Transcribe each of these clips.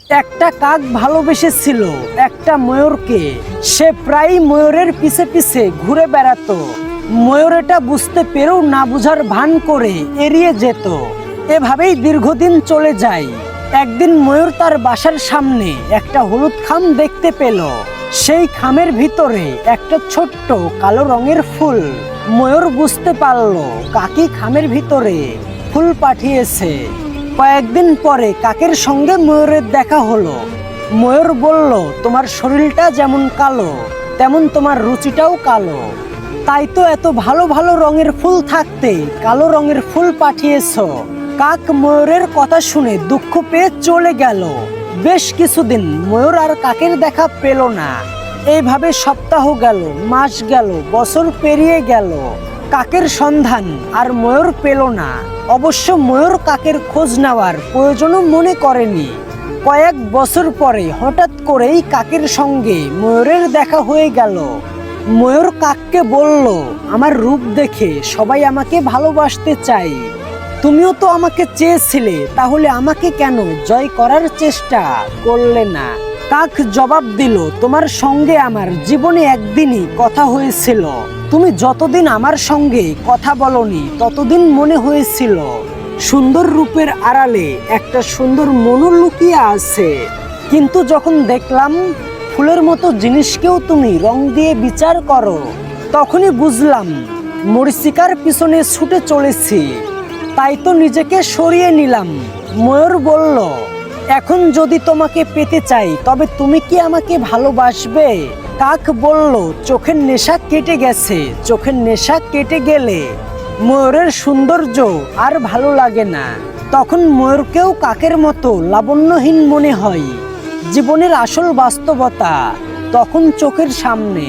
একটা কাক ভালোবেসেছিল একটা ময়ূরকে। সে প্রায় ময়ূরের পিছে পিছে ঘুরে বেড়াতো। ময়ূর এটা বুঝতে পেরেও না বুঝার ভান করে এড়িয়ে যেত। এভাবেই দীর্ঘদিন চলে যায়। একদিন ময়ূর তার বাসার সামনে একটা হলুদ খাম দেখতে পেল। সেই খামের ভিতরে একটা ছোট্ট কালো রঙের ফুল। ময়ূর বুঝতে পারল কাকি খামের ভিতরে ফুল পাঠিয়েছে। কয়েকদিন পরে কাকের সঙ্গে ময়ূরের দেখা হলো। ময়ূর বলল, তোমার শরীরটা যেমন কালো তেমন তোমার রুচিটাও কালো। তাই তো এত ভালো ভালো রঙের ফুল থাকতে কালো রঙের ফুল পাঠিয়েছো। কাক ময়ূরের কথা শুনে দুঃখ পেয়ে চলে গেল। বেশ কিছুদিন ময়ূর আর কাকের দেখা পেল না। এইভাবে সপ্তাহ গেল, মাস গেল, বছর পেরিয়ে গেল। কাকের সন্ধান আর ময়ূর পেল না। অবশ্য ময়ূর কাকের খোঁজ নেওয়ার প্রয়োজনও মনে করেনি। কয়েক বছর পরে হঠাৎ করেই কাকের সঙ্গে ময়ূরের দেখা হয়ে গেল। ময়ূর কাককে বলল, আমার রূপ দেখে সবাই আমাকে ভালোবাসতে চায়। তুমিও তো আমাকে চেয়েছিলে, তাহলে আমাকে কেন জয় করার চেষ্টা করলে না? কাক জবাব দিল, তোমার সঙ্গে আমার জীবনে একদিনই কথা হয়েছিল। তুমি যতদিন আমার সঙ্গে কথা বলনি ততদিন মনে হয়েছিল সুন্দর রূপের আড়ালে একটা সুন্দর মনও লুকিয়ে আছে। কিন্তু যখন দেখলাম ফুলের মতো জিনিসকেও তুমি রং দিয়ে বিচার করো, তখনই বুঝলাম মরীচিকার পিছনে ছুটে চলেছি। তাই তো নিজেকে সরিয়ে নিলাম। ময়ূর বলল, এখন যদি তোমাকে পেতে চাই তবে তুমি কি আমাকে ভালোবাসবে? কাক বলল, চোখের নেশা কেটে গেছে। চোখের নেশা কেটে গেলে ময়ূরের সৌন্দর্য আর ভালো লাগে না। তখন ময়ূরকেও কাকের মতো লাবণ্যহীন মনে হয়। জীবনের আসল বাস্তবতা তখন চোখের সামনে।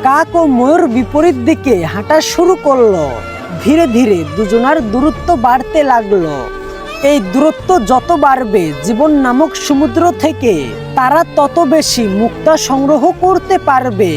কাক ও ময়ূর বিপরীত দিকে হাঁটা শুরু করলো। ধীরে ধীরে দুজনার দূরত্ব বাড়তে লাগলো। এই দূরত্ব যত বাড়বে, জীবন নামক সমুদ্র থেকে তারা তত বেশি মুক্তা সংগ্রহ করতে পারবে।